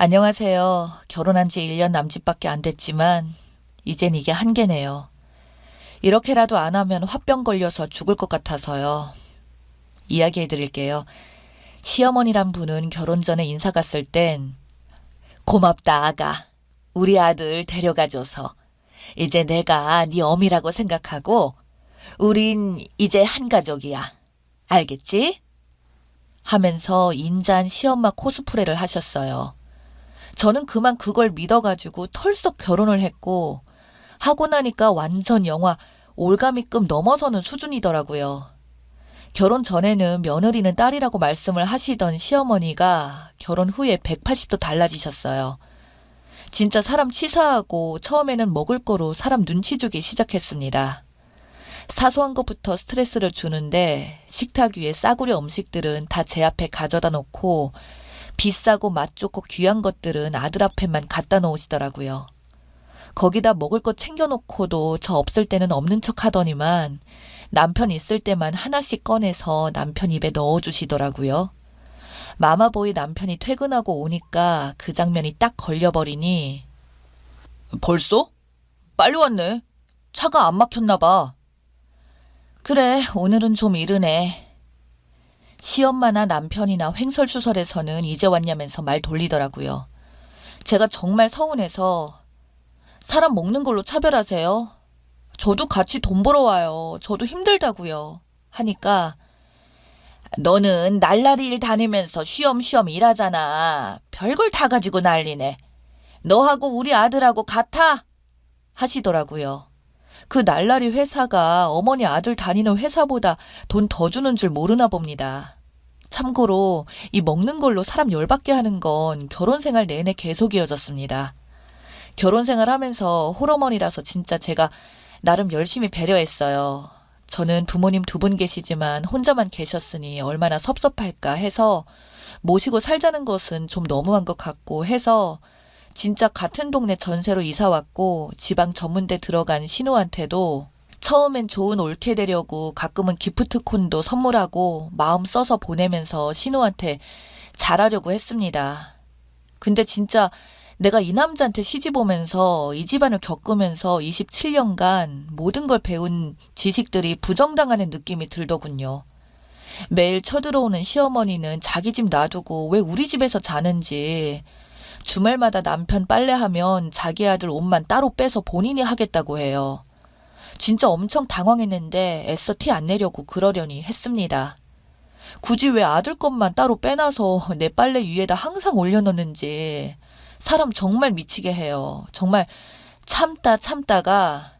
안녕하세요. 결혼한 지 1년 남짓밖에 안 됐지만 이젠 이게 한계네요. 이렇게라도 안 하면 화병 걸려서 죽을 것 같아서요. 이야기해 드릴게요. 시어머니란 분은 결혼 전에 인사 갔을 땐 고맙다 아가. 우리 아들 데려가줘서. 이제 내가 네 어미라고 생각하고 우린 이제 한 가족이야. 알겠지? 하면서 인자한 시엄마 코스프레를 하셨어요. 저는 그만 그걸 믿어가지고 털썩 결혼을 했고 하고 나니까 완전 영화 올가미급 넘어서는 수준이더라고요. 결혼 전에는 며느리는 딸이라고 말씀을 하시던 시어머니가 결혼 후에 180도 달라지셨어요. 진짜 사람 치사하고 처음에는 먹을 거로 사람 눈치 주기 시작했습니다. 사소한 것부터 스트레스를 주는데 식탁 위에 싸구려 음식들은 다 제 앞에 가져다 놓고 비싸고 맛 좋고 귀한 것들은 아들 앞에만 갖다 놓으시더라고요. 거기다 먹을 것 챙겨놓고도 저 없을 때는 없는 척 하더니만 남편 있을 때만 하나씩 꺼내서 남편 입에 넣어주시더라고요. 마마보이 남편이 퇴근하고 오니까 그 장면이 딱 걸려버리니 벌써? 빨리 왔네. 차가 안 막혔나 봐. 그래, 오늘은 좀 이르네. 시엄마나 남편이나 횡설수설해서는 이제 왔냐면서 말 돌리더라고요. 제가 정말 서운해서 사람 먹는 걸로 차별하세요? 저도 같이 돈 벌어 와요. 저도 힘들다고요. 하니까 너는 날라리 일 다니면서 쉬엄쉬엄 일하잖아. 별걸 다 가지고 난리네. 너하고 우리 아들하고 같아? 하시더라고요. 그 날라리 회사가 어머니 아들 다니는 회사보다 돈 더 주는 줄 모르나 봅니다. 참고로 이 먹는 걸로 사람 열받게 하는 건 결혼 생활 내내 계속 이어졌습니다. 결혼 생활 하면서 홀어머니라서 진짜 제가 나름 열심히 배려했어요. 저는 부모님 2분 계시지만 혼자만 계셨으니 얼마나 섭섭할까 해서 모시고 살자는 것은 좀 너무한 것 같고 해서 진짜 같은 동네 전세로 이사 왔고 지방 전문대 들어간 신우한테도 처음엔 좋은 올케 되려고 가끔은 기프트콘도 선물하고 마음 써서 보내면서 신우한테 잘하려고 했습니다. 근데 진짜 내가 이 남자한테 시집 오면서 이 집안을 겪으면서 27년간 모든 걸 배운 지식들이 부정당하는 느낌이 들더군요. 매일 쳐들어오는 시어머니는 자기 집 놔두고 왜 우리 집에서 자는지, 주말마다 남편 빨래하면 자기 아들 옷만 따로 빼서 본인이 하겠다고 해요. 진짜 엄청 당황했는데 애써 티 안 내려고 그러려니 했습니다. 굳이 왜 아들 것만 따로 빼놔서 내 빨래 위에다 항상 올려놓는지 사람 정말 미치게 해요. 정말 참다가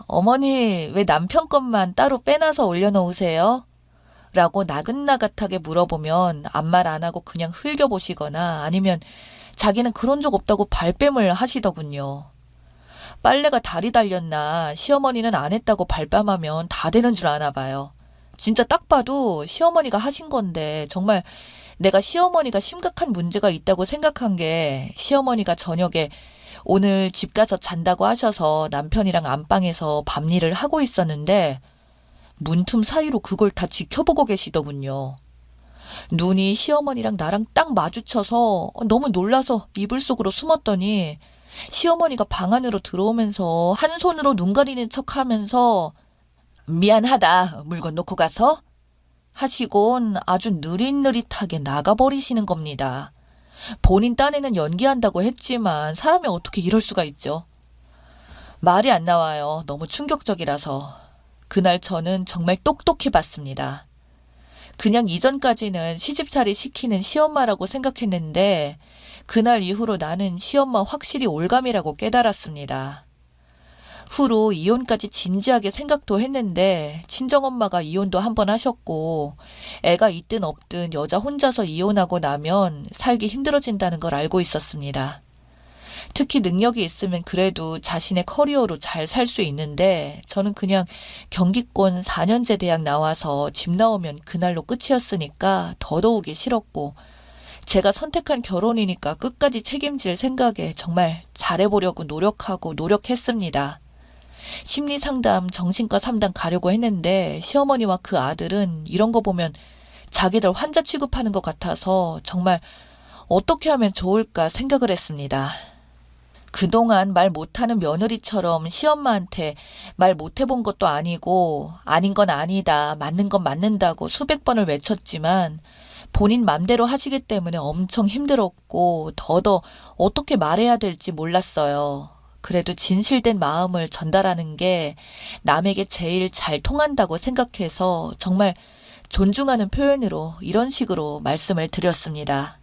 어머니 왜 남편 것만 따로 빼놔서 올려놓으세요? 라고 나긋나긋하게 물어보면 아무 말 안 하고 그냥 흘겨보시거나 아니면 자기는 그런 적 없다고 발뺌을 하시더군요. 빨래가 다리 달렸나 시어머니는 안 했다고 발뺌하면 다 되는 줄 아나 봐요. 진짜 딱 봐도 시어머니가 하신 건데 정말 내가 시어머니가 심각한 문제가 있다고 생각한 게 시어머니가 저녁에 오늘 집 가서 잔다고 하셔서 남편이랑 안방에서 밤일을 하고 있었는데 문틈 사이로 그걸 다 지켜보고 계시더군요. 눈이 시어머니랑 나랑 딱 마주쳐서 너무 놀라서 이불 속으로 숨었더니 시어머니가 방 안으로 들어오면서 한 손으로 눈 가리는 척 하면서 미안하다 물건 놓고 가서 하시곤 아주 느릿느릿하게 나가버리시는 겁니다. 본인 딴에는 연기한다고 했지만 사람이 어떻게 이럴 수가 있죠. 말이 안 나와요. 너무 충격적이라서. 그날 저는 정말 똑똑히 봤습니다. 그냥 이전까지는 시집살이 시키는 시엄마라고 생각했는데 그날 이후로 나는 시엄마 확실히 올감이라고 깨달았습니다. 후로 이혼까지 진지하게 생각도 했는데 친정엄마가 이혼도 한 번 하셨고 애가 있든 없든 여자 혼자서 이혼하고 나면 살기 힘들어진다는 걸 알고 있었습니다. 특히 능력이 있으면 그래도 자신의 커리어로 잘 살 수 있는데 저는 그냥 경기권 4년제 대학 나와서 집 나오면 그날로 끝이었으니까 더더욱이 싫었고 제가 선택한 결혼이니까 끝까지 책임질 생각에 정말 잘해보려고 노력했습니다. 심리상담, 정신과 상담 가려고 했는데 시어머니와 그 아들은 이런 거 보면 자기들 환자 취급하는 것 같아서 정말 어떻게 하면 좋을까 생각을 했습니다. 그동안 말 못하는 며느리처럼 시엄마한테 말 못해본 것도 아니고 아닌 건 아니다, 맞는 건 맞는다고 수백 번을 외쳤지만 본인 맘대로 하시기 때문에 엄청 힘들었고 더더 어떻게 말해야 될지 몰랐어요. 그래도 진실된 마음을 전달하는 게 남에게 제일 잘 통한다고 생각해서 정말 존중하는 표현으로 이런 식으로 말씀을 드렸습니다.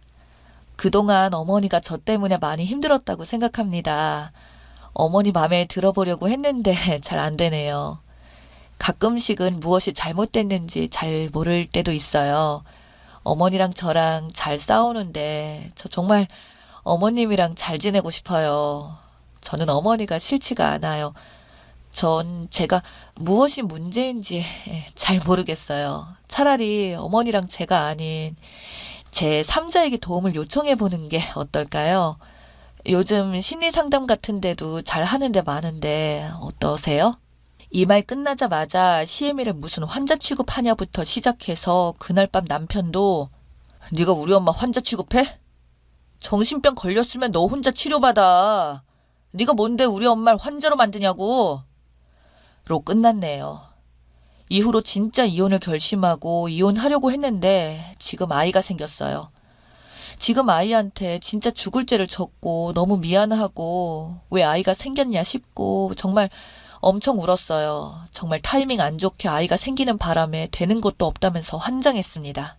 그동안 어머니가 저 때문에 많이 힘들었다고 생각합니다. 어머니 맘에 들어보려고 했는데 잘 안 되네요. 가끔씩은 무엇이 잘못됐는지 잘 모를 때도 있어요. 어머니랑 저랑 잘 싸우는데 저 정말 어머님이랑 잘 지내고 싶어요. 저는 어머니가 싫지가 않아요. 전 제가 무엇이 문제인지 잘 모르겠어요. 차라리 어머니랑 제가 아닌 제 3자에게 도움을 요청해 보는 게 어떨까요? 요즘 심리 상담 같은 데도 잘 하는 데 많은데 어떠세요? 이 말 끝나자마자 시애미를 무슨 환자 취급하냐부터 시작해서 그날 밤 남편도 네가 우리 엄마 환자 취급해? 정신병 걸렸으면 너 혼자 치료받아. 네가 뭔데 우리 엄마를 환자로 만드냐고. 로 끝났네요. 이후로 진짜 이혼을 결심하고 이혼하려고 했는데 지금 아이가 생겼어요. 지금 아이한테 진짜 죽을 죄를 졌고 너무 미안하고 왜 아이가 생겼냐 싶고 정말 엄청 울었어요. 정말 타이밍 안 좋게 아이가 생기는 바람에 되는 것도 없다면서 환장했습니다.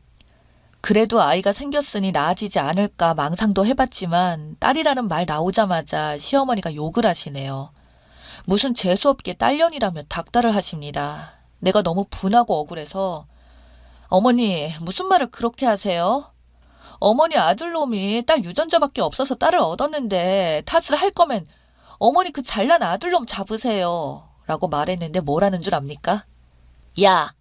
그래도 아이가 생겼으니 나아지지 않을까 망상도 해봤지만 딸이라는 말 나오자마자 시어머니가 욕을 하시네요. 무슨 재수없게 딸년이라며 닥달을 하십니다. 내가 너무 분하고 억울해서 어머니 무슨 말을 그렇게 하세요? 어머니 아들놈이 딸 유전자밖에 없어서 딸을 얻었는데 탓을 할 거면 어머니 그 잘난 아들놈 잡으세요. 라고 말했는데 뭐라는 줄 압니까? 야,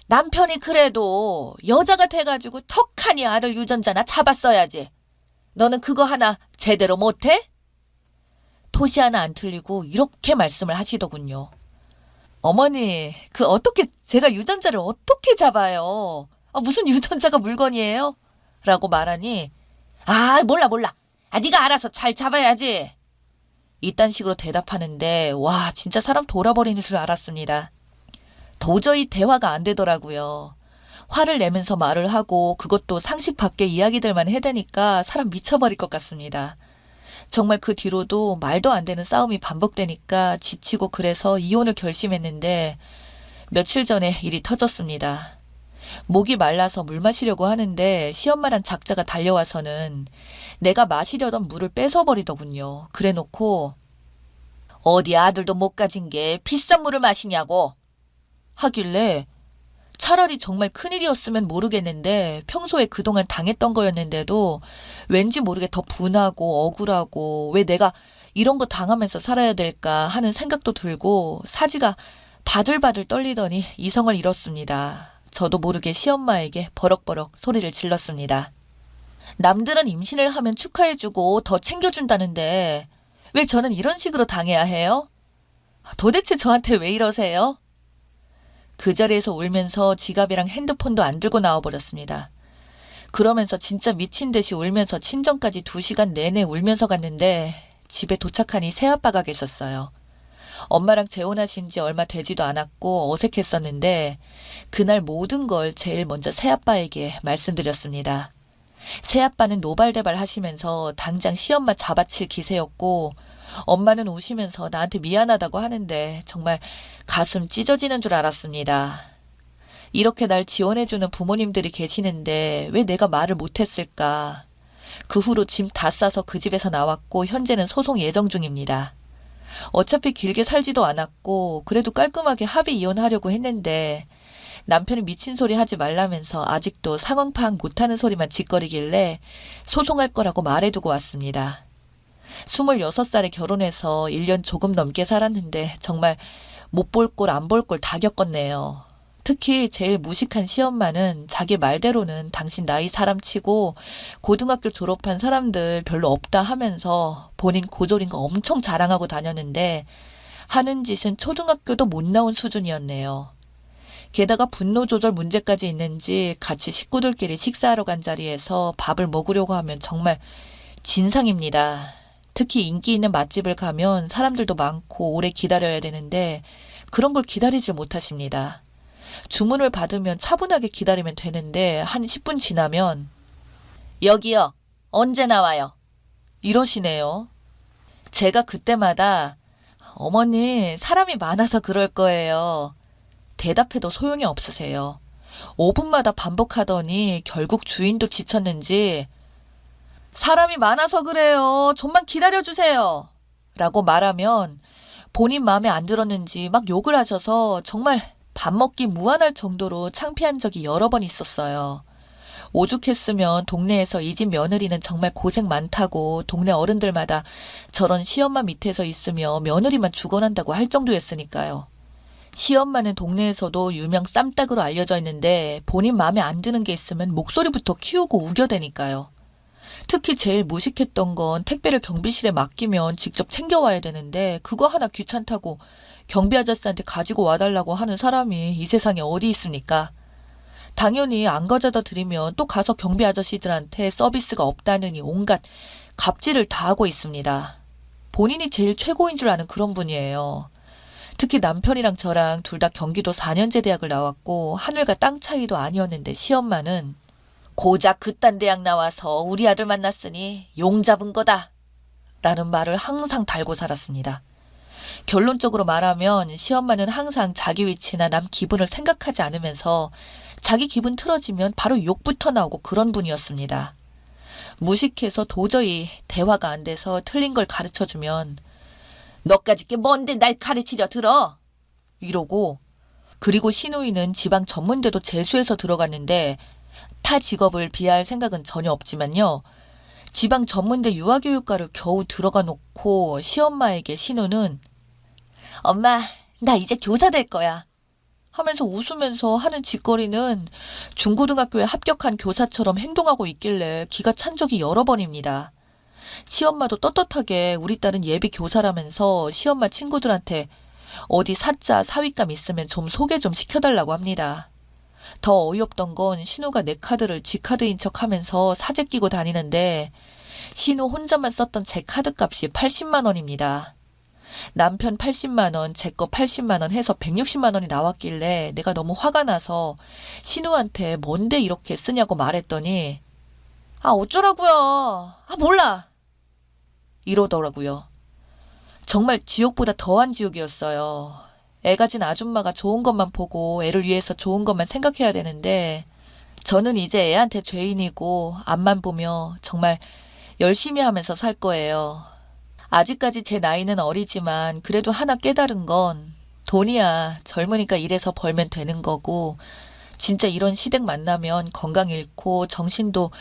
남편이 그래도 여자가 돼가지고 턱하니 아들 유전자나 잡았어야지. 너는 그거 하나 제대로 못해? 토시 하나 안 틀리고 이렇게 말씀을 하시더군요. 어머니, 어떻게 제가 유전자를 어떻게 잡아요? 무슨 유전자가 물건이에요? 라고 말하니 몰라. 네가 알아서 잘 잡아야지. 이딴 식으로 대답하는데 와 진짜 사람 돌아버리는 줄 알았습니다. 도저히 대화가 안 되더라고요. 화를 내면서 말을 하고 그것도 상식 밖의 이야기들만 해대니까 사람 미쳐버릴 것 같습니다. 정말 그 뒤로도 말도 안 되는 싸움이 반복되니까 지치고 그래서 이혼을 결심했는데 며칠 전에 일이 터졌습니다. 목이 말라서 물 마시려고 하는데 시엄마란 작자가 달려와서는 내가 마시려던 물을 뺏어버리더군요. 그래놓고 어디 아들도 못 가진 게 비싼 물을 마시냐고 하길래 차라리 정말 큰일이었으면 모르겠는데 평소에 그동안 당했던 거였는데도 왠지 모르게 더 분하고 억울하고 왜 내가 이런 거 당하면서 살아야 될까 하는 생각도 들고 사지가 바들바들 떨리더니 이성을 잃었습니다. 저도 모르게 시엄마에게 버럭버럭 소리를 질렀습니다. 남들은 임신을 하면 축하해주고 더 챙겨준다는데 왜 저는 이런 식으로 당해야 해요? 도대체 저한테 왜 이러세요? 그 자리에서 울면서 지갑이랑 핸드폰도 안 들고 나와버렸습니다. 그러면서 진짜 미친 듯이 울면서 친정까지 2시간 내내 울면서 갔는데 집에 도착하니 새아빠가 계셨어요. 엄마랑 재혼하신 지 얼마 되지도 않았고 어색했었는데 그날 모든 걸 제일 먼저 새아빠에게 말씀드렸습니다. 새아빠는 노발대발 하시면서 당장 시엄마 잡아칠 기세였고 엄마는 우시면서 나한테 미안하다고 하는데 정말 가슴 찢어지는 줄 알았습니다. 이렇게 날 지원해주는 부모님들이 계시는데 왜 내가 말을 못했을까. 그 후로 짐 다 싸서 그 집에서 나왔고 현재는 소송 예정 중입니다. 어차피 길게 살지도 않았고 그래도 깔끔하게 합의 이혼하려고 했는데 남편이 미친 소리 하지 말라면서 아직도 상황 파악 못하는 소리만 짓거리길래 소송할 거라고 말해두고 왔습니다. 26살에 결혼해서 1년 조금 넘게 살았는데 정말 못 볼 꼴 안 볼 꼴 다 겪었네요. 특히 제일 무식한 시엄마는 자기 말대로는 당신 나이 사람치고 고등학교 졸업한 사람들 별로 없다 하면서 본인 고졸인 거 엄청 자랑하고 다녔는데 하는 짓은 초등학교도 못 나온 수준이었네요. 게다가 분노 조절 문제까지 있는지 같이 식구들끼리 식사하러 간 자리에서 밥을 먹으려고 하면 정말 진상입니다. 특히 인기 있는 맛집을 가면 사람들도 많고 오래 기다려야 되는데 그런 걸 기다리질 못하십니다. 주문을 받으면 차분하게 기다리면 되는데 한 10분 지나면 여기요. 언제 나와요? 이러시네요. 제가 그때마다 어머니 사람이 많아서 그럴 거예요. 대답해도 소용이 없으세요. 5분마다 반복하더니 결국 주인도 지쳤는지 사람이 많아서 그래요. 좀만 기다려주세요. 라고 말하면 본인 마음에 안 들었는지 막 욕을 하셔서 정말 밥 먹기 무안할 정도로 창피한 적이 여러 번 있었어요. 오죽했으면 동네에서 이 집 며느리는 정말 고생 많다고 동네 어른들마다 저런 시엄마 밑에서 있으며 며느리만 죽어난다고 할 정도였으니까요. 시엄마는 동네에서도 유명 쌈딱으로 알려져 있는데 본인 마음에 안 드는 게 있으면 목소리부터 키우고 우겨대니까요. 특히 제일 무식했던 건 택배를 경비실에 맡기면 직접 챙겨와야 되는데 그거 하나 귀찮다고 경비 아저씨한테 가지고 와달라고 하는 사람이 이 세상에 어디 있습니까? 당연히 안 가져다 드리면 또 가서 경비 아저씨들한테 서비스가 없다느니 온갖 갑질을 다 하고 있습니다. 본인이 제일 최고인 줄 아는 그런 분이에요. 특히 남편이랑 저랑 둘 다 경기도 4년제 대학을 나왔고 하늘과 땅 차이도 아니었는데 시엄마는 고작 그딴 대학 나와서 우리 아들 만났으니 용 잡은 거다 라는 말을 항상 달고 살았습니다. 결론적으로 말하면 시엄마는 항상 자기 위치나 남 기분을 생각하지 않으면서 자기 기분 틀어지면 바로 욕부터 나오고 그런 분이었습니다. 무식해서 도저히 대화가 안 돼서 틀린 걸 가르쳐주면 너까짓 게 뭔데 날 가르치려 들어? 이러고 그리고 시누이는 지방 전문대도 재수해서 들어갔는데 타 직업을 비하할 생각은 전혀 없지만요. 지방 전문대 유아교육과를 겨우 들어가 놓고 시엄마에게 시누는 엄마 나 이제 교사 될 거야 하면서 웃으면서 하는 짓거리는 중고등학교에 합격한 교사처럼 행동하고 있길래 기가 찬 적이 여러 번입니다. 시엄마도 떳떳하게 우리 딸은 예비 교사라면서 시엄마 친구들한테 어디 사자 사윗감 있으면 좀 소개 좀 시켜달라고 합니다. 더 어이없던 건 신우가 내 카드를 지 카드인 척하면서 사재 끼고 다니는데 신우 혼자만 썼던 제 카드 값이 80만 원입니다. 남편 80만 원, 제 거 80만 원 해서 160만 원이 나왔길래 내가 너무 화가 나서 신우한테 뭔데 이렇게 쓰냐고 말했더니 어쩌라고요. 몰라. 이러더라고요. 정말 지옥보다 더한 지옥이었어요. 애 가진 아줌마가 좋은 것만 보고 애를 위해서 좋은 것만 생각해야 되는데 저는 이제 애한테 죄인이고 앞만 보며 정말 열심히 하면서 살 거예요. 아직까지 제 나이는 어리지만 그래도 하나 깨달은 건 돈이야 젊으니까 일해서 벌면 되는 거고 진짜 이런 시댁 만나면 건강 잃고 정신도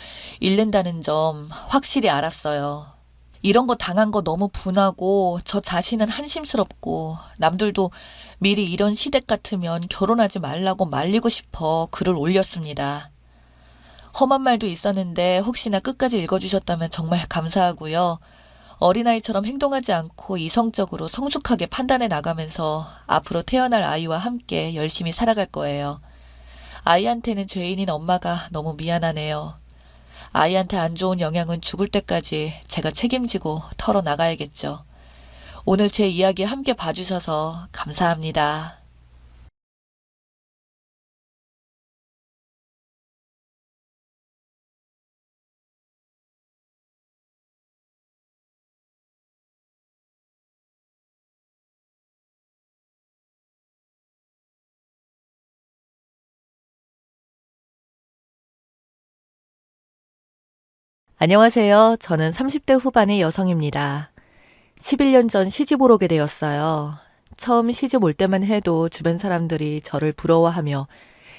잃는다는 점 확실히 알았어요. 이런 거 당한 거 너무 분하고 저 자신은 한심스럽고 남들도 미리 이런 시댁 같으면 결혼하지 말라고 말리고 싶어 글을 올렸습니다. 험한 말도 있었는데 혹시나 끝까지 읽어주셨다면 정말 감사하고요. 어린아이처럼 행동하지 않고 이성적으로 성숙하게 판단해 나가면서 앞으로 태어날 아이와 함께 열심히 살아갈 거예요. 아이한테는 죄인인 엄마가 너무 미안하네요. 아이한테 안 좋은 영향은 죽을 때까지 제가 책임지고 털어나가야겠죠. 오늘 제 이야기 함께 봐주셔서 감사합니다. 안녕하세요. 저는 30대 후반의 여성입니다. 11년 전 시집을 오게 되었어요. 처음 시집 올 때만 해도 주변 사람들이 저를 부러워하며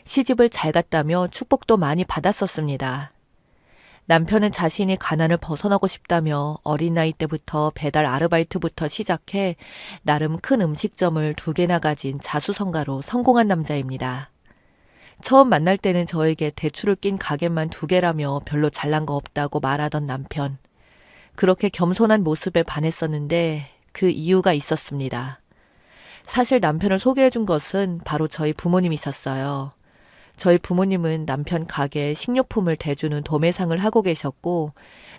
시집을 잘 갔다며 축복도 많이 받았었습니다. 남편은 자신이 가난을 벗어나고 싶다며 어린 나이 때부터 배달 아르바이트부터 시작해 나름 큰 음식점을 2개나 가진 자수성가로 성공한 남자입니다. 처음 만날 때는 저에게 대출을 낀 가게만 2개라며 별로 잘난 거 없다고 말하던 남편. 그렇게 겸손한 모습에 반했었는데 그 이유가 있었습니다. 사실 남편을 소개해준 것은 바로 저희 부모님이셨어요. 저희 부모님은 남편 가게에 식료품을 대주는 도매상을 하고 계셨고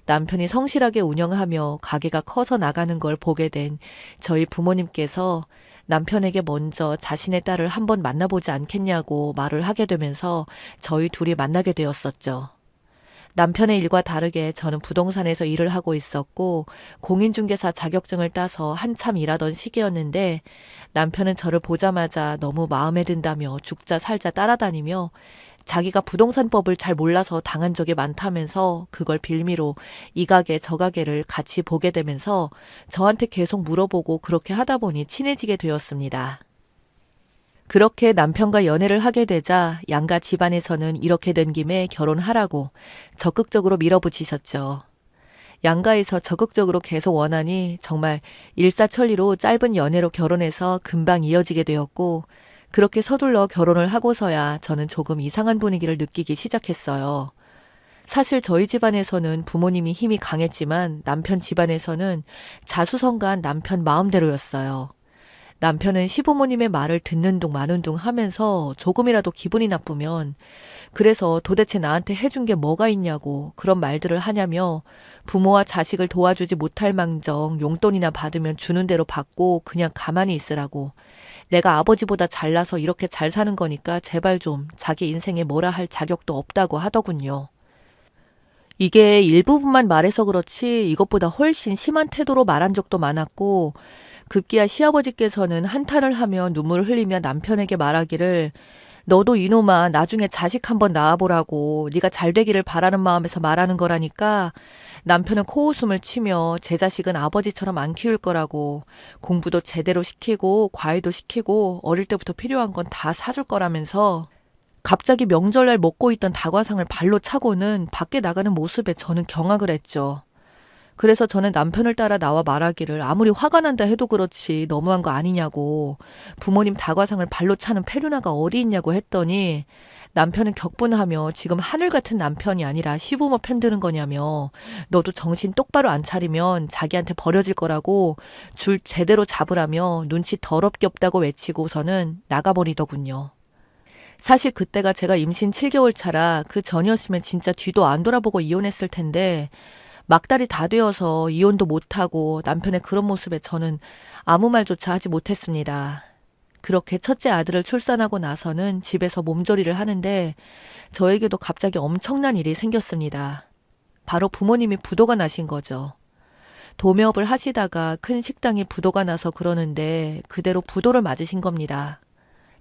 남편이 성실하게 운영하며 가게가 커서 나가는 걸 보게 된 저희 부모님께서 남편에게 먼저 자신의 딸을 한번 만나보지 않겠냐고 말을 하게 되면서 저희 둘이 만나게 되었었죠. 남편의 일과 다르게 저는 부동산에서 일을 하고 있었고 공인중개사 자격증을 따서 한참 일하던 시기였는데 남편은 저를 보자마자 너무 마음에 든다며 죽자 살자 따라다니며 자기가 부동산법을 잘 몰라서 당한 적이 많다면서 그걸 빌미로 이 가게 저 가게를 같이 보게 되면서 저한테 계속 물어보고 그렇게 하다 보니 친해지게 되었습니다. 그렇게 남편과 연애를 하게 되자 양가 집안에서는 이렇게 된 김에 결혼하라고 적극적으로 밀어붙이셨죠. 양가에서 적극적으로 계속 원하니 정말 일사천리로 짧은 연애로 결혼해서 금방 이어지게 되었고 그렇게 서둘러 결혼을 하고서야 저는 조금 이상한 분위기를 느끼기 시작했어요. 사실 저희 집안에서는 부모님이 힘이 강했지만 남편 집안에서는 자수성가한 남편 마음대로였어요. 남편은 시부모님의 말을 듣는 둥 마는 둥 하면서 조금이라도 기분이 나쁘면 그래서 도대체 나한테 해준 게 뭐가 있냐고 그런 말들을 하냐며 부모와 자식을 도와주지 못할 망정 용돈이나 받으면 주는 대로 받고 그냥 가만히 있으라고 내가 아버지보다 잘나서 이렇게 잘 사는 거니까 제발 좀 자기 인생에 뭐라 할 자격도 없다고 하더군요. 이게 일부분만 말해서 그렇지 이것보다 훨씬 심한 태도로 말한 적도 많았고 급기야 시아버지께서는 한탄을 하며 눈물을 흘리며 남편에게 말하기를 너도 이놈아 나중에 자식 한번 낳아보라고 네가 잘 되기를 바라는 마음에서 말하는 거라니까 남편은 코웃음을 치며 제 자식은 아버지처럼 안 키울 거라고 공부도 제대로 시키고 과외도 시키고 어릴 때부터 필요한 건 다 사줄 거라면서 갑자기 명절날 먹고 있던 다과상을 발로 차고는 밖에 나가는 모습에 저는 경악을 했죠. 그래서 저는 남편을 따라 나와 말하기를 아무리 화가 난다 해도 그렇지 너무한 거 아니냐고 부모님 다과상을 발로 차는 페루나가 어디 있냐고 했더니 남편은 격분하며 지금 하늘 같은 남편이 아니라 시부모 편드는 거냐며 너도 정신 똑바로 안 차리면 자기한테 버려질 거라고 줄 제대로 잡으라며 눈치 더럽게 없다고 외치고서는 나가버리더군요. 사실 그때가 제가 임신 7개월 차라 그 전이었으면 진짜 뒤도 안 돌아보고 이혼했을 텐데 막달이 다 되어서 이혼도 못하고 남편의 그런 모습에 저는 아무 말조차 하지 못했습니다. 그렇게 첫째 아들을 출산하고 나서는 집에서 몸조리를 하는데 저에게도 갑자기 엄청난 일이 생겼습니다. 바로 부모님이 부도가 나신 거죠. 도매업을 하시다가 큰 식당이 부도가 나서 그러는데 그대로 부도를 맞으신 겁니다.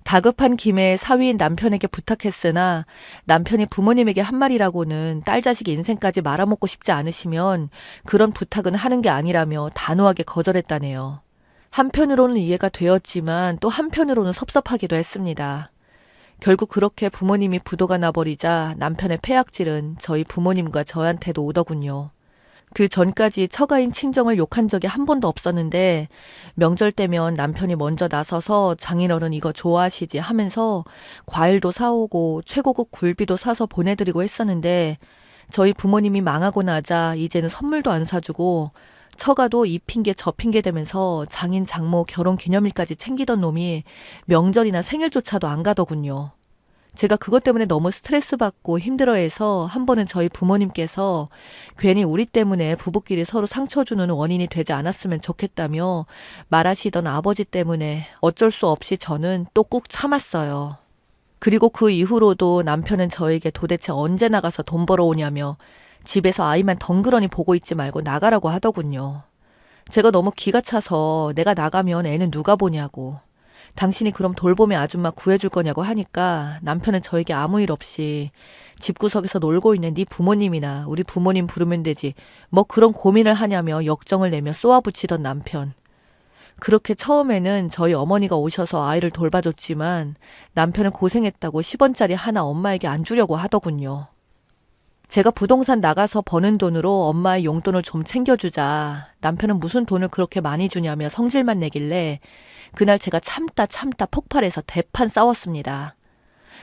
다급한 김에 사위인 남편에게 부탁했으나 남편이 부모님에게 한 말이라고는 딸 자식 인생까지 말아먹고 싶지 않으시면 그런 부탁은 하는 게 아니라며 단호하게 거절했다네요. 한편으로는 이해가 되었지만 또 한편으로는 섭섭하기도 했습니다. 결국 그렇게 부모님이 부도가 나버리자 남편의 폐악질은 저희 부모님과 저한테도 오더군요. 그 전까지 처가인 친정을 욕한 적이 한 번도 없었는데 명절 때면 남편이 먼저 나서서 장인어른 이거 좋아하시지 하면서 과일도 사오고 최고급 굴비도 사서 보내드리고 했었는데 저희 부모님이 망하고 나자 이제는 선물도 안 사주고 처가도 이 핑계 저 핑계 대면서 장인 장모 결혼 기념일까지 챙기던 놈이 명절이나 생일조차도 안 가더군요. 제가 그것 때문에 너무 스트레스 받고 힘들어해서 한 번은 저희 부모님께서 괜히 우리 때문에 부부끼리 서로 상처 주는 원인이 되지 않았으면 좋겠다며 말하시던 아버지 때문에 어쩔 수 없이 저는 또 꾹 참았어요. 그리고 그 이후로도 남편은 저에게 도대체 언제 나가서 돈 벌어오냐며 집에서 아이만 덩그러니 보고 있지 말고 나가라고 하더군요. 제가 너무 기가 차서 내가 나가면 애는 누가 보냐고. 당신이 그럼 돌봄의 아줌마 구해줄 거냐고 하니까 남편은 저에게 아무 일 없이 집구석에서 놀고 있는 네 부모님이나 우리 부모님 부르면 되지 뭐 그런 고민을 하냐며 역정을 내며 쏘아붙이던 남편. 그렇게 처음에는 저희 어머니가 오셔서 아이를 돌봐줬지만 남편은 고생했다고 10원짜리 하나 엄마에게 안 주려고 하더군요. 제가 부동산 나가서 버는 돈으로 엄마의 용돈을 좀 챙겨주자. 남편은 무슨 돈을 그렇게 많이 주냐며 성질만 내길래 그날 제가 참다 폭발해서 대판 싸웠습니다.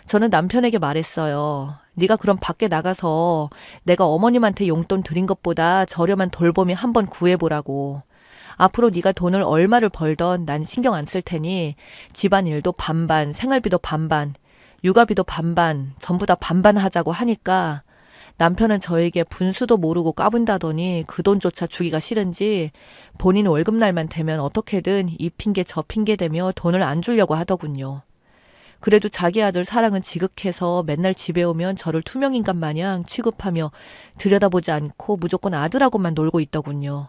저는 남편에게 말했어요. 네가 그럼 밖에 나가서 내가 어머님한테 용돈 드린 것보다 저렴한 돌봄이 한번 구해보라고. 앞으로 네가 돈을 얼마를 벌던 난 신경 안 쓸 테니 집안일도 반반, 생활비도 반반, 육아비도 반반, 전부 다 반반 하자고 하니까 남편은 저에게 분수도 모르고 까분다더니 그 돈조차 주기가 싫은지 본인 월급날만 되면 어떻게든 이 핑계 저 핑계 대며 돈을 안 주려고 하더군요. 그래도 자기 아들 사랑은 지극해서 맨날 집에 오면 저를 투명인간 마냥 취급하며 들여다보지 않고 무조건 아들하고만 놀고 있더군요.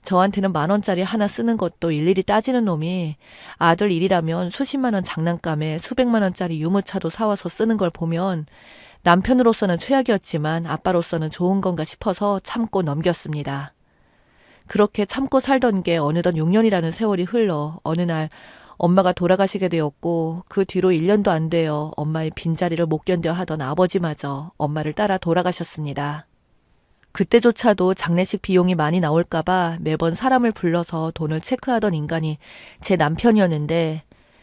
저한테는 10,000원짜리 하나 쓰는 것도 일일이 따지는 놈이 아들 일이라면 수십만 원 장난감에 수백만 원짜리 유모차도 사와서 쓰는 걸 보면 남편으로서는 최악이었지만 아빠로서는 좋은 건가 싶어서 참고 넘겼습니다. 그렇게 참고 살던 게 어느덧 6년이라는 세월이 흘러 어느 날 엄마가 돌아가시게 되었고 그 뒤로 1년도 안 되어 엄마의 빈자리를 못 견뎌 하던 아버지마저 엄마를 따라 돌아가셨습니다. 그때조차도 장례식 비용이 많이 나올까봐 매번 사람을 불러서 돈을 체크하던 인간이 제 남편이었는데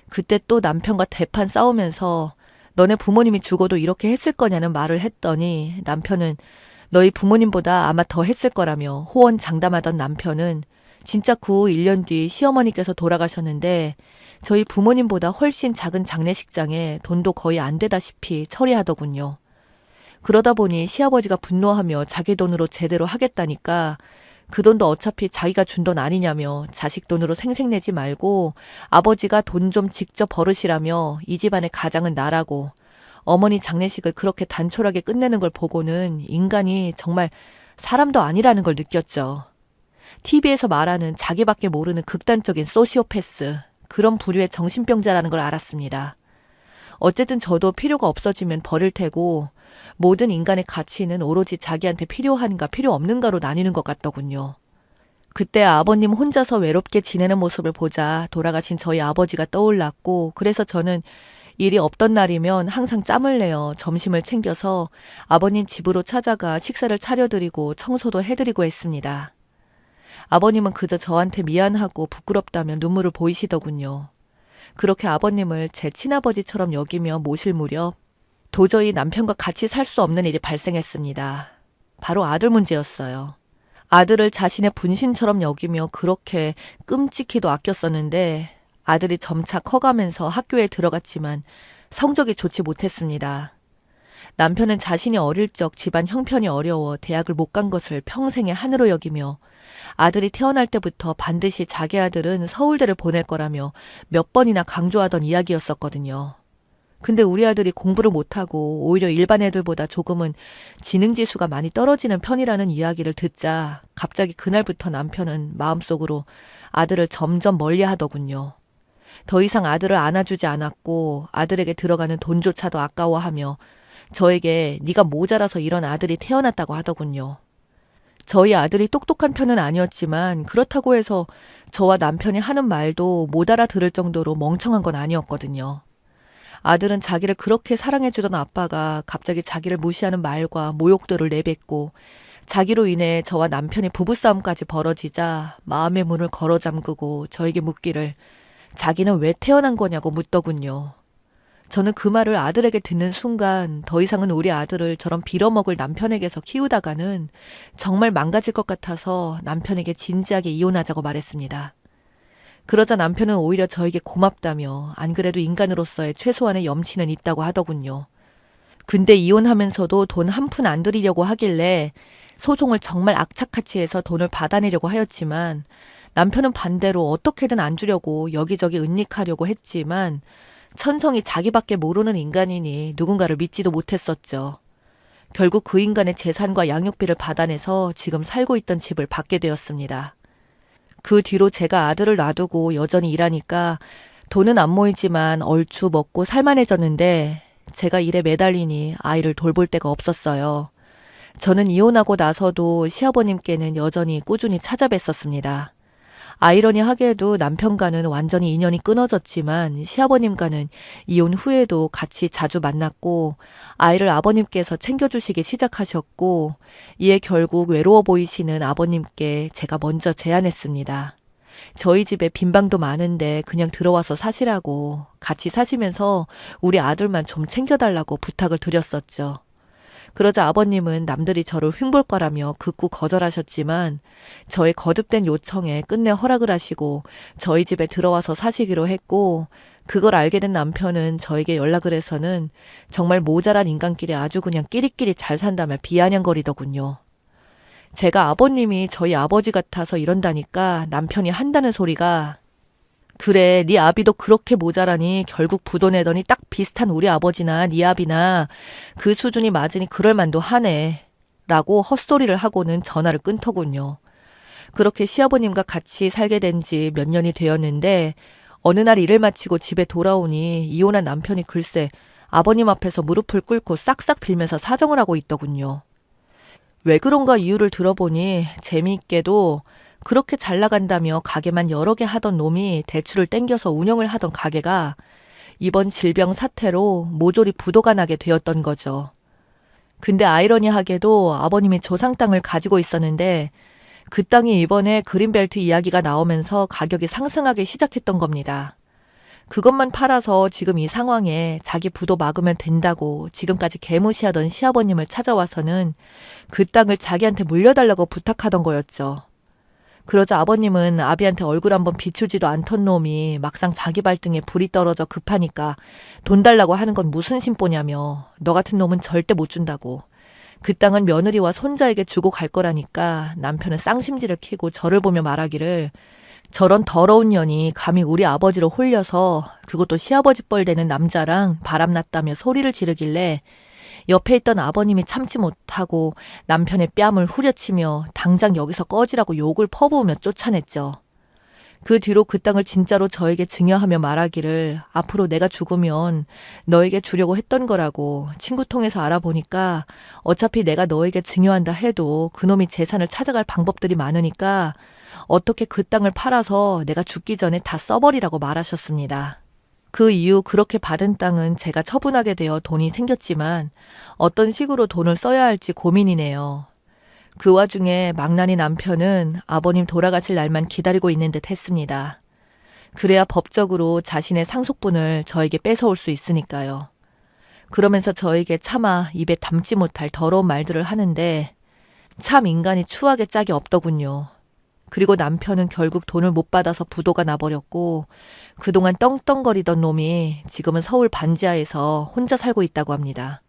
그때 또 남편과 대판 싸우면서 너네 부모님이 죽어도 이렇게 했을 거냐는 말을 했더니 남편은 너희 부모님보다 아마 더 했을 거라며 호언장담하던 남편은 진짜 그 후 1년 뒤 시어머니께서 돌아가셨는데 저희 부모님보다 훨씬 작은 장례식장에 돈도 거의 안 되다시피 처리하더군요. 그러다 보니 시아버지가 분노하며 자기 돈으로 제대로 하겠다니까 그 돈도 어차피 자기가 준 돈 아니냐며 자식 돈으로 생색내지 말고 아버지가 돈 좀 직접 버르시라며 이 집안의 가장은 나라고 어머니 장례식을 그렇게 단촐하게 끝내는 걸 보고는 인간이 정말 사람도 아니라는 걸 느꼈죠. TV에서 말하는 자기밖에 모르는 극단적인 소시오패스, 그런 부류의 정신병자라는 걸 알았습니다. 어쨌든 저도 필요가 없어지면 버릴 테고 모든 인간의 가치는 오로지 자기한테 필요한가 필요 없는가로 나뉘는 것 같더군요. 그때 아버님 혼자서 외롭게 지내는 모습을 보자 돌아가신 저희 아버지가 떠올랐고 그래서 저는 일이 없던 날이면 항상 짬을 내어 점심을 챙겨서 아버님 집으로 찾아가 식사를 차려드리고 청소도 해드리고 했습니다. 아버님은 그저 저한테 미안하고 부끄럽다며 눈물을 보이시더군요. 그렇게 아버님을 제 친아버지처럼 여기며 모실 무렵 도저히 남편과 같이 살 수 없는 일이 발생했습니다. 바로 아들 문제였어요. 아들을 자신의 분신처럼 여기며 그렇게 끔찍히도 아꼈었는데 아들이 점차 커가면서 학교에 들어갔지만 성적이 좋지 못했습니다. 남편은 자신이 어릴 적 집안 형편이 어려워 대학을 못 간 것을 평생의 한으로 여기며 아들이 태어날 때부터 반드시 자기 아들은 서울대를 보낼 거라며 몇 번이나 강조하던 이야기였었거든요. 근데 우리 아들이 공부를 못하고 오히려 일반 애들보다 조금은 지능지수가 많이 떨어지는 편이라는 이야기를 듣자 갑자기 그날부터 남편은 마음속으로 아들을 점점 멀리하더군요. 더 이상 아들을 안아주지 않았고 아들에게 들어가는 돈조차도 아까워하며 저에게 네가 모자라서 이런 아들이 태어났다고 하더군요. 저희 아들이 똑똑한 편은 아니었지만 그렇다고 해서 저와 남편이 하는 말도 못 알아들을 정도로 멍청한 건 아니었거든요. 아들은 자기를 그렇게 사랑해주던 아빠가 갑자기 자기를 무시하는 말과 모욕들을 내뱉고 자기로 인해 저와 남편의 부부싸움까지 벌어지자 마음의 문을 걸어 잠그고 저에게 묻기를 자기는 왜 태어난 거냐고 묻더군요. 저는 그 말을 아들에게 듣는 순간 더 이상은 우리 아들을 저런 빌어먹을 남편에게서 키우다가는 정말 망가질 것 같아서 남편에게 진지하게 이혼하자고 말했습니다. 그러자 남편은 오히려 저에게 고맙다며 안 그래도 인간으로서의 최소한의 염치는 있다고 하더군요. 근데 이혼하면서도 돈 한 푼 안 들이려고 하길래 소송을 정말 악착같이 해서 돈을 받아내려고 하였지만 남편은 반대로 어떻게든 안 주려고 여기저기 은닉하려고 했지만 천성이 자기밖에 모르는 인간이니 누군가를 믿지도 못했었죠. 결국 그 인간의 재산과 양육비를 받아내서 지금 살고 있던 집을 받게 되었습니다. 그 뒤로 제가 아들을 놔두고 여전히 일하니까 돈은 안 모이지만 얼추 먹고 살만해졌는데 제가 일에 매달리니 아이를 돌볼 데가 없었어요. 저는 이혼하고 나서도 시아버님께는 여전히 꾸준히 찾아뵀었습니다. 아이러니하게도 남편과는 완전히 인연이 끊어졌지만 시아버님과는 이혼 후에도 같이 자주 만났고 아이를 아버님께서 챙겨주시기 시작하셨고 이에 결국 외로워 보이시는 아버님께 제가 먼저 제안했습니다. 저희 집에 빈 방도 많은데 그냥 들어와서 사시라고 같이 사시면서 우리 아들만 좀 챙겨달라고 부탁을 드렸었죠. 그러자 아버님은 남들이 저를 흉볼 거라며 극구 거절하셨지만 저의 거듭된 요청에 끝내 허락을 하시고 저희 집에 들어와서 사시기로 했고, 그걸 알게 된 남편은 저에게 연락을 해서는 정말 모자란 인간끼리 아주 그냥 끼리끼리 잘 산다며 비아냥거리더군요. 제가 아버님이 저희 아버지 같아서 이런다니까 남편이 한다는 소리가, 그래, 네 아비도 그렇게 모자라니 결국 부도 내더니 딱 비슷한 우리 아버지나 네 아비나 그 수준이 맞으니 그럴 만도 하네 라고 헛소리를 하고는 전화를 끊더군요. 그렇게 시아버님과 같이 살게 된 지 몇 년이 되었는데 어느 날 일을 마치고 집에 돌아오니 이혼한 남편이 글쎄 아버님 앞에서 무릎을 꿇고 싹싹 빌면서 사정을 하고 있더군요. 왜 그런가 이유를 들어보니 재미있게도 그렇게 잘 나간다며 가게만 여러 개 하던 놈이 대출을 땡겨서 운영을 하던 가게가 이번 질병 사태로 모조리 부도가 나게 되었던 거죠. 근데 아이러니하게도 아버님이 조상 땅을 가지고 있었는데 그 땅이 이번에 그린벨트 이야기가 나오면서 가격이 상승하기 시작했던 겁니다. 그것만 팔아서 지금 이 상황에 자기 부도 막으면 된다고 지금까지 개무시하던 시아버님을 찾아와서는 그 땅을 자기한테 물려달라고 부탁하던 거였죠. 그러자 아버님은 아비한테 얼굴 한번 비추지도 않던 놈이 막상 자기 발등에 불이 떨어져 급하니까 돈 달라고 하는 건 무슨 심보냐며 너 같은 놈은 절대 못 준다고. 그 땅은 며느리와 손자에게 주고 갈 거라니까 남편은 쌍심지를 켜고 저를 보며 말하기를 저런 더러운 년이 감히 우리 아버지를 홀려서 그것도 시아버지 뻘 되는 남자랑 바람났다며 소리를 지르길래 옆에 있던 아버님이 참지 못하고 남편의 뺨을 후려치며 당장 여기서 꺼지라고 욕을 퍼부으며 쫓아냈죠. 그 뒤로 그 땅을 진짜로 저에게 증여하며 말하기를 앞으로 내가 죽으면 너에게 주려고 했던 거라고. 친구 통해서 알아보니까 어차피 내가 너에게 증여한다 해도 그놈이 재산을 찾아갈 방법들이 많으니까 어떻게 그 땅을 팔아서 내가 죽기 전에 다 써버리라고 말하셨습니다. 그 이후 그렇게 받은 땅은 제가 처분하게 되어 돈이 생겼지만 어떤 식으로 돈을 써야 할지 고민이네요. 그 와중에 망나니 남편은 아버님 돌아가실 날만 기다리고 있는 듯 했습니다. 그래야 법적으로 자신의 상속분을 저에게 뺏어올 수 있으니까요. 그러면서 저에게 차마 입에 담지 못할 더러운 말들을 하는데 참 인간이 추하게 짝이 없더군요. 그리고 남편은 결국 돈을 못 받아서 부도가 나버렸고 그동안 떵떵거리던 놈이 지금은 서울 반지하에서 혼자 살고 있다고 합니다.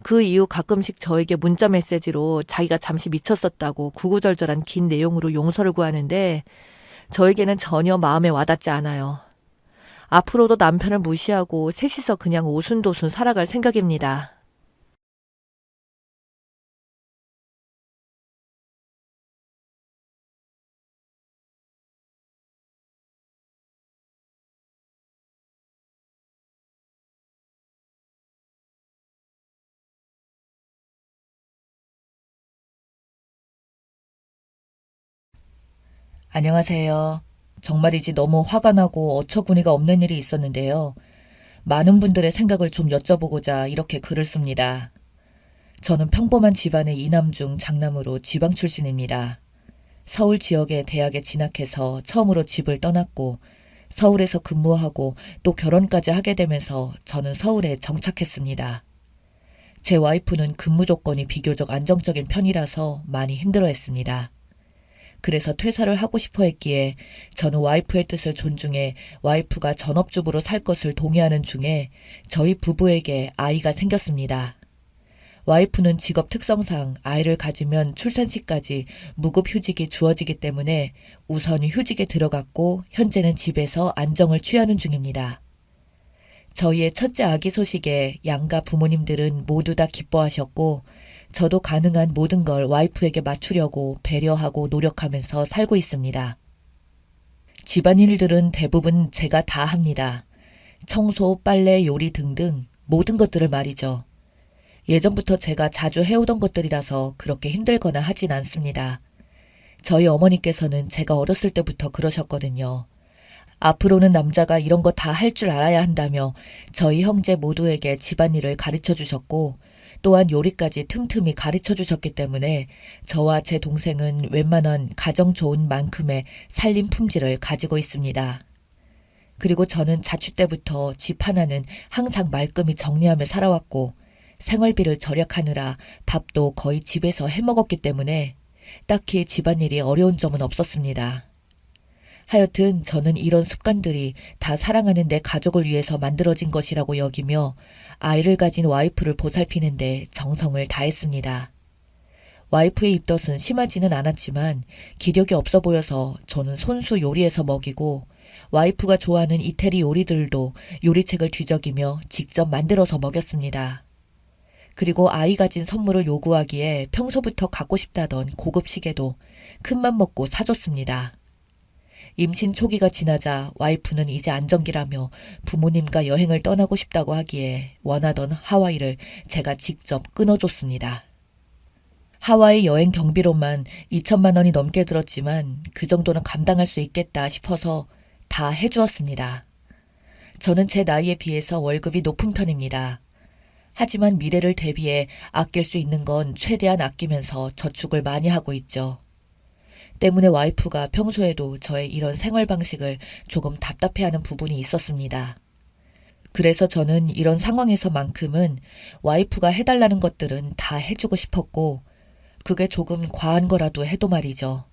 그 이후 가끔씩 저에게 문자 메시지로 자기가 잠시 미쳤었다고 구구절절한 긴 내용으로 용서를 구하는데 저에게는 전혀 마음에 와닿지 않아요. 앞으로도 남편을 무시하고 셋이서 그냥 오순도순 살아갈 생각입니다. 안녕하세요. 정말이지 너무 화가 나고 어처구니가 없는 일이 있었는데요. 많은 분들의 생각을 좀 여쭤보고자 이렇게 글을 씁니다. 저는 평범한 집안의 이남중 장남으로 지방 출신입니다. 서울 지역의 대학에 진학해서 처음으로 집을 떠났고 서울에서 근무하고 또 결혼까지 하게 되면서 저는 서울에 정착했습니다. 제 와이프는 근무 조건이 비교적 안정적인 편이라서 많이 힘들어했습니다. 그래서 퇴사를 하고 싶어 했기에 저는 와이프의 뜻을 존중해 와이프가 전업주부로 살 것을 동의하는 중에 저희 부부에게 아이가 생겼습니다. 와이프는 직업 특성상 아이를 가지면 출산시까지 무급휴직이 주어지기 때문에 우선 휴직에 들어갔고 현재는 집에서 안정을 취하는 중입니다. 저희의 첫째 아기 소식에 양가 부모님들은 모두 다 기뻐하셨고 저도 가능한 모든 걸 와이프에게 맞추려고 배려하고 노력하면서 살고 있습니다. 집안일들은 대부분 제가 다 합니다. 청소, 빨래, 요리 등등 모든 것들을 말이죠. 예전부터 제가 자주 해오던 것들이라서 그렇게 힘들거나 하진 않습니다. 저희 어머니께서는 제가 어렸을 때부터 그러셨거든요. 앞으로는 남자가 이런 거 다 할 줄 알아야 한다며 저희 형제 모두에게 집안일을 가르쳐 주셨고 또한 요리까지 틈틈이 가르쳐 주셨기 때문에 저와 제 동생은 웬만한 가정 좋은 만큼의 살림 품질을 가지고 있습니다. 그리고 저는 자취 때부터 집 하나는 항상 말끔히 정리하며 살아왔고 생활비를 절약하느라 밥도 거의 집에서 해먹었기 때문에 딱히 집안일이 어려운 점은 없었습니다. 하여튼 저는 이런 습관들이 다 사랑하는 내 가족을 위해서 만들어진 것이라고 여기며 아이를 가진 와이프를 보살피는데 정성을 다했습니다. 와이프의 입덧은 심하지는 않았지만 기력이 없어 보여서 저는 손수 요리해서 먹이고 와이프가 좋아하는 이태리 요리들도 요리책을 뒤적이며 직접 만들어서 먹였습니다. 그리고 아이 가진 선물을 요구하기에 평소부터 갖고 싶다던 고급 시계도 큰맘 먹고 사줬습니다. 임신 초기가 지나자 와이프는 이제 안정기라며 부모님과 여행을 떠나고 싶다고 하기에 원하던 하와이를 제가 직접 끊어줬습니다. 하와이 여행 경비로만 2천만 원이 넘게 들었지만 그 정도는 감당할 수 있겠다 싶어서 다 해주었습니다. 저는 제 나이에 비해서 월급이 높은 편입니다. 하지만 미래를 대비해 아낄 수 있는 건 최대한 아끼면서 저축을 많이 하고 있죠. 때문에 와이프가 평소에도 저의 이런 생활 방식을 조금 답답해하는 부분이 있었습니다. 그래서 저는 이런 상황에서만큼은 와이프가 해달라는 것들은 다 해주고 싶었고 그게 조금 과한 거라도 해도 말이죠.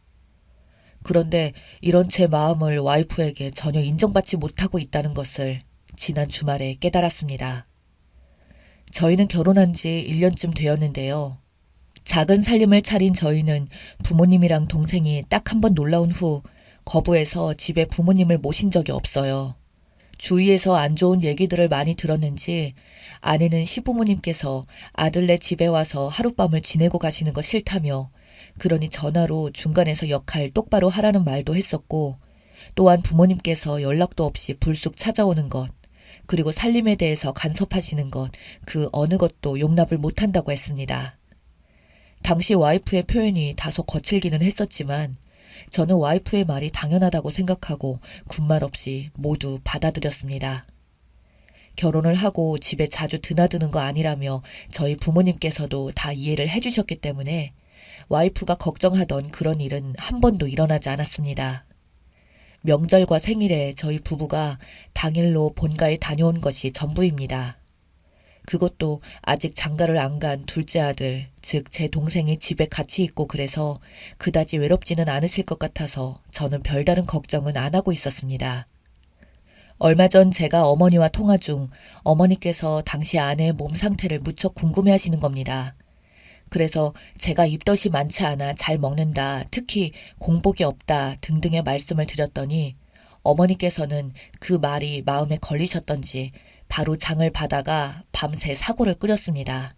그런데 이런 제 마음을 와이프에게 전혀 인정받지 못하고 있다는 것을 지난 주말에 깨달았습니다. 저희는 결혼한 지 1년쯤 되었는데요. 작은 살림을 차린 저희는 부모님이랑 동생이 딱 한 번 놀러 온 후 거부해서 집에 부모님을 모신 적이 없어요. 주위에서 안 좋은 얘기들을 많이 들었는지 아내는 시부모님께서 아들네 집에 와서 하룻밤을 지내고 가시는 거 싫다며 그러니 전화로 중간에서 역할 똑바로 하라는 말도 했었고 또한 부모님께서 연락도 없이 불쑥 찾아오는 것 그리고 살림에 대해서 간섭하시는 것 그 어느 것도 용납을 못한다고 했습니다. 당시 와이프의 표현이 다소 거칠기는 했었지만 저는 와이프의 말이 당연하다고 생각하고 군말 없이 모두 받아들였습니다. 결혼을 하고 집에 자주 드나드는 거 아니라며 저희 부모님께서도 다 이해를 해주셨기 때문에 와이프가 걱정하던 그런 일은 한 번도 일어나지 않았습니다. 명절과 생일에 저희 부부가 당일로 본가에 다녀온 것이 전부입니다. 그것도 아직 장가를 안 간 둘째 아들, 즉 제 동생이 집에 같이 있고 그래서 그다지 외롭지는 않으실 것 같아서 저는 별다른 걱정은 안 하고 있었습니다. 얼마 전 제가 어머니와 통화 중 어머니께서 당시 아내의 몸 상태를 무척 궁금해하시는 겁니다. 그래서 제가 입덧이 많지 않아 잘 먹는다, 특히 공복이 없다 등등의 말씀을 드렸더니 어머니께서는 그 말이 마음에 걸리셨던지 바로 장을 받아가 밤새 사골을 끓였습니다.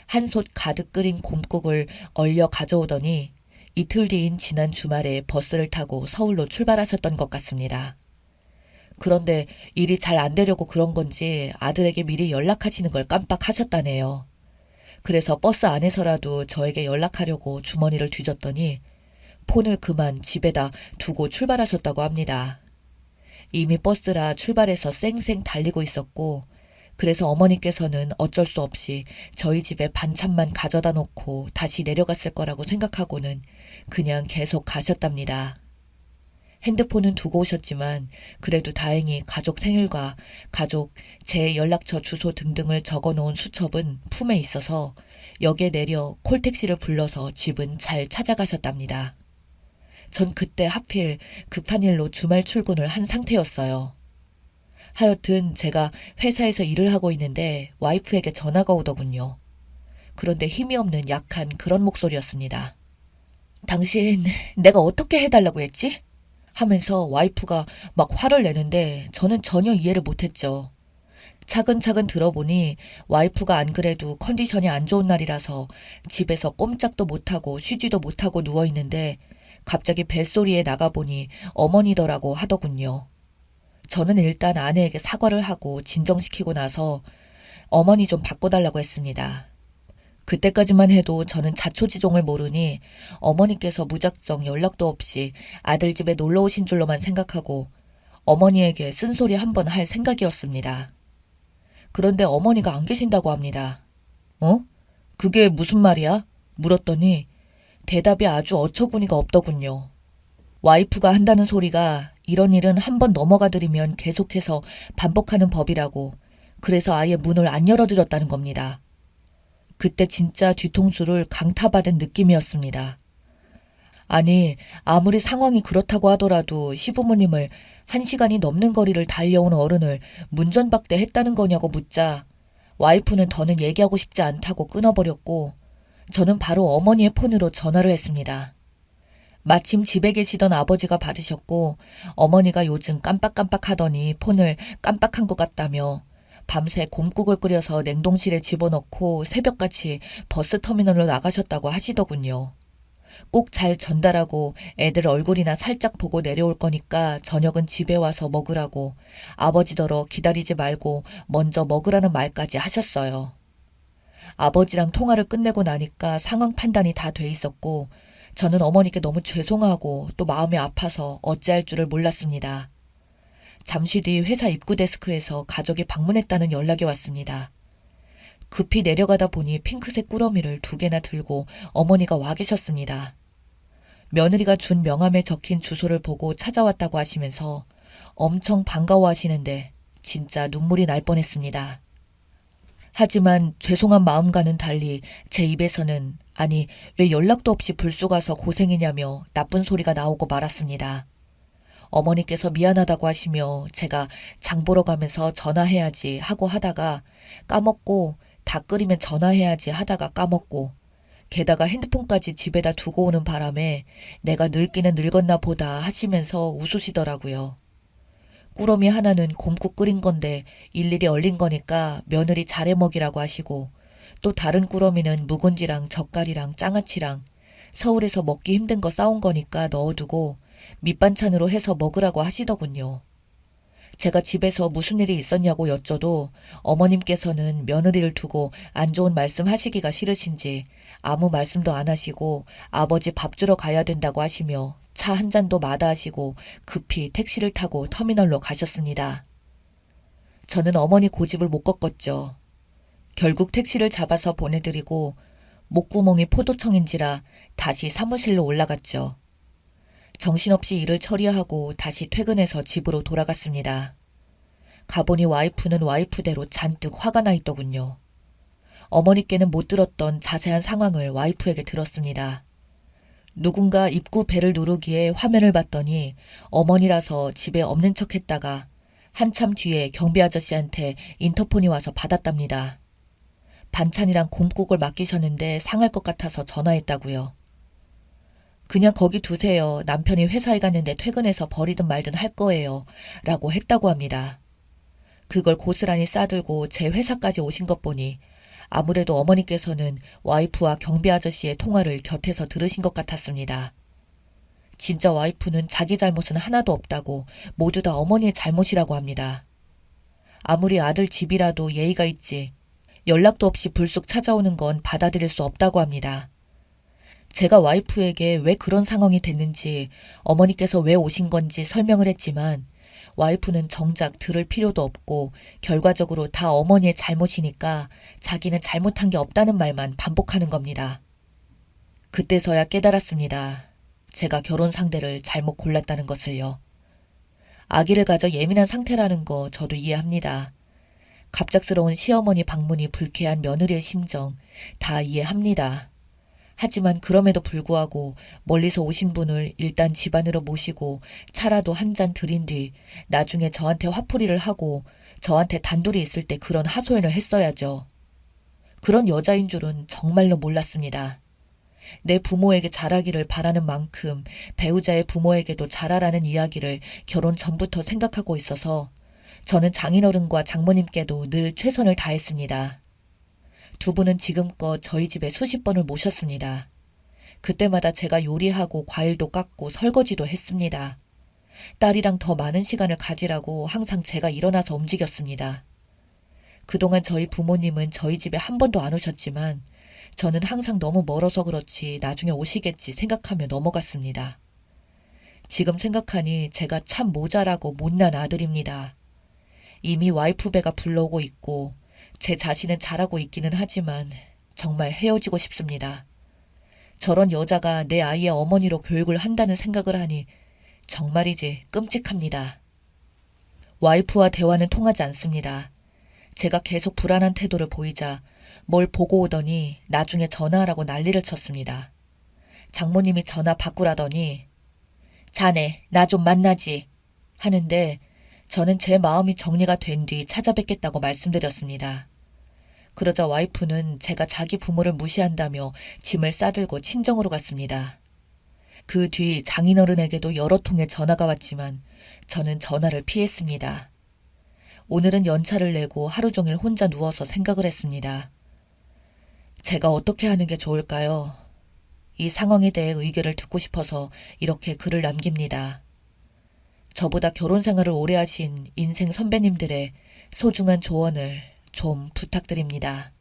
한 솥 가득 끓인 곰국을 얼려 가져오더니 이틀 뒤인 지난 주말에 버스를 타고 서울로 출발하셨던 것 같습니다. 그런데 일이 잘 안 되려고 그런 건지 아들에게 미리 연락하시는 걸 깜빡하셨다네요. 그래서 버스 안에서라도 저에게 연락하려고 주머니를 뒤졌더니 폰을 그만 집에다 두고 출발하셨다고 합니다. 이미 버스라 출발해서 쌩쌩 달리고 있었고 그래서 어머니께서는 어쩔 수 없이 저희 집에 반찬만 가져다 놓고 다시 내려갔을 거라고 생각하고는 그냥 계속 가셨답니다. 핸드폰은 두고 오셨지만 그래도 다행히 가족 생일과 가족 제 연락처 주소 등등을 적어놓은 수첩은 품에 있어서 역에 내려 콜택시를 불러서 집은 잘 찾아가셨답니다. 전 그때 하필 급한 일로 주말 출근을 한 상태였어요. 하여튼 제가 회사에서 일을 하고 있는데 와이프에게 전화가 오더군요. 그런데 힘이 없는 약한 그런 목소리였습니다. 당신 내가 어떻게 해달라고 했지? 하면서 와이프가 막 화를 내는데 저는 전혀 이해를 못했죠. 차근차근 들어보니 와이프가 안 그래도 컨디션이 안 좋은 날이라서 집에서 꼼짝도 못하고 쉬지도 못하고 누워있는데 갑자기 벨소리에 나가보니 어머니더라고 하더군요. 저는 일단 아내에게 사과를 하고 진정시키고 나서 어머니 좀 바꿔달라고 했습니다. 그때까지만 해도 저는 자초지종을 모르니 어머니께서 무작정 연락도 없이 아들 집에 놀러 오신 줄로만 생각하고 어머니에게 쓴소리 한번 할 생각이었습니다. 그런데 어머니가 안 계신다고 합니다. 그게 무슨 말이야? 물었더니 대답이 아주 어처구니가 없더군요. 와이프가 한다는 소리가 이런 일은 한번 넘어가드리면 계속해서 반복하는 법이라고 그래서 아예 문을 안 열어드렸다는 겁니다. 그때 진짜 뒤통수를 강타받은 느낌이었습니다. 아니, 아무리 상황이 그렇다고 하더라도 시부모님을 1시간이 넘는 거리를 달려온 어른을 문전박대했다는 거냐고 묻자 와이프는 더는 얘기하고 싶지 않다고 끊어버렸고 저는 바로 어머니의 폰으로 전화를 했습니다. 마침 집에 계시던 아버지가 받으셨고 어머니가 요즘 깜빡깜빡 하더니 폰을 깜빡한 것 같다며 밤새 곰국을 끓여서 냉동실에 집어넣고 새벽같이 버스터미널로 나가셨다고 하시더군요. 꼭 잘 전달하고 애들 얼굴이나 살짝 보고 내려올 거니까 저녁은 집에 와서 먹으라고 아버지더러 기다리지 말고 먼저 먹으라는 말까지 하셨어요. 아버지랑 통화를 끝내고 나니까 상황 판단이 다 돼 있었고 저는 어머니께 너무 죄송하고 또 마음이 아파서 어찌할 줄을 몰랐습니다. 잠시 뒤 회사 입구 데스크에서 가족이 방문했다는 연락이 왔습니다. 급히 내려가다 보니 핑크색 꾸러미를 2개나 들고 어머니가 와 계셨습니다. 며느리가 준 명함에 적힌 주소를 보고 찾아왔다고 하시면서 엄청 반가워하시는데 진짜 눈물이 날 뻔했습니다. 하지만 죄송한 마음과는 달리 제 입에서는 아니 왜 연락도 없이 불쑥 와서 고생이냐며 나쁜 소리가 나오고 말았습니다. 어머니께서 미안하다고 하시며 제가 장 보러 가면서 전화해야지 하고 하다가 까먹고 다 끓이면 전화해야지 하다가 까먹고 게다가 핸드폰까지 집에다 두고 오는 바람에 내가 늙기는 늙었나 보다 하시면서 웃으시더라고요. 꾸러미 하나는 곰국 끓인 건데 일일이 얼린 거니까 며느리 잘해 먹이라고 하시고 또 다른 꾸러미는 묵은지랑 젓갈이랑 장아찌랑 서울에서 먹기 힘든 거 싸온 거니까 넣어두고 밑반찬으로 해서 먹으라고 하시더군요. 제가 집에서 무슨 일이 있었냐고 여쭤도 어머님께서는 며느리를 두고 안 좋은 말씀 하시기가 싫으신지 아무 말씀도 안 하시고 아버지 밥 주러 가야 된다고 하시며 차 한 잔도 마다하시고 급히 택시를 타고 터미널로 가셨습니다. 저는 어머니 고집을 못 꺾었죠. 결국 택시를 잡아서 보내드리고 목구멍이 포도청인지라 다시 사무실로 올라갔죠. 정신없이 일을 처리하고 다시 퇴근해서 집으로 돌아갔습니다. 가보니 와이프는 와이프대로 잔뜩 화가 나 있더군요. 어머니께는 못 들었던 자세한 상황을 와이프에게 들었습니다. 누군가 입구 벨을 누르기에 화면을 봤더니 어머니라서 집에 없는 척 했다가 한참 뒤에 경비 아저씨한테 인터폰이 와서 받았답니다. 반찬이랑 곰국을 맡기셨는데 상할 것 같아서 전화했다고요. 그냥 거기 두세요. 남편이 회사에 갔는데 퇴근해서 버리든 말든 할 거예요. 라고 했다고 합니다. 그걸 고스란히 싸들고 제 회사까지 오신 것 보니 아무래도 어머니께서는 와이프와 경비 아저씨의 통화를 곁에서 들으신 것 같았습니다. 진짜 와이프는 자기 잘못은 하나도 없다고 모두 다 어머니의 잘못이라고 합니다. 아무리 아들 집이라도 예의가 있지 연락도 없이 불쑥 찾아오는 건 받아들일 수 없다고 합니다. 제가 와이프에게 왜 그런 상황이 됐는지 어머니께서 왜 오신 건지 설명을 했지만 와이프는 정작 들을 필요도 없고 결과적으로 다 어머니의 잘못이니까 자기는 잘못한 게 없다는 말만 반복하는 겁니다. 그때서야 깨달았습니다. 제가 결혼 상대를 잘못 골랐다는 것을요. 아기를 가져 예민한 상태라는 거 저도 이해합니다. 갑작스러운 시어머니 방문이 불쾌한 며느리의 심정 다 이해합니다. 하지만 그럼에도 불구하고 멀리서 오신 분을 일단 집안으로 모시고 차라도 한 잔 드린 뒤 나중에 저한테 화풀이를 하고 저한테 단둘이 있을 때 그런 하소연을 했어야죠. 그런 여자인 줄은 정말로 몰랐습니다. 내 부모에게 잘하기를 바라는 만큼 배우자의 부모에게도 잘하라는 이야기를 결혼 전부터 생각하고 있어서 저는 장인어른과 장모님께도 늘 최선을 다했습니다. 두 분은 지금껏 저희 집에 수십 번을 모셨습니다. 그때마다 제가 요리하고 과일도 깎고 설거지도 했습니다. 딸이랑 더 많은 시간을 가지라고 항상 제가 일어나서 움직였습니다. 그동안 저희 부모님은 저희 집에 한 번도 안 오셨지만 저는 항상 너무 멀어서 그렇지 나중에 오시겠지 생각하며 넘어갔습니다. 지금 생각하니 제가 참 모자라고 못난 아들입니다. 이미 와이프 배가 불러오고 있고 제 자신은 잘하고 있기는 하지만 정말 헤어지고 싶습니다. 저런 여자가 내 아이의 어머니로 교육을 한다는 생각을 하니 정말이지 끔찍합니다. 와이프와 대화는 통하지 않습니다. 제가 계속 불안한 태도를 보이자 뭘 보고 오더니 나중에 전화하라고 난리를 쳤습니다. 장모님이 전화 바꾸라더니 자네 나 좀 만나지 하는데 저는 제 마음이 정리가 된 뒤 찾아뵙겠다고 말씀드렸습니다. 그러자 와이프는 제가 자기 부모를 무시한다며 짐을 싸들고 친정으로 갔습니다. 그 뒤 장인어른에게도 여러 통의 전화가 왔지만 저는 전화를 피했습니다. 오늘은 연차를 내고 하루 종일 혼자 누워서 생각을 했습니다. 제가 어떻게 하는 게 좋을까요? 이 상황에 대해 의견을 듣고 싶어서 이렇게 글을 남깁니다. 저보다 결혼 생활을 오래 하신 인생 선배님들의 소중한 조언을 좀 부탁드립니다.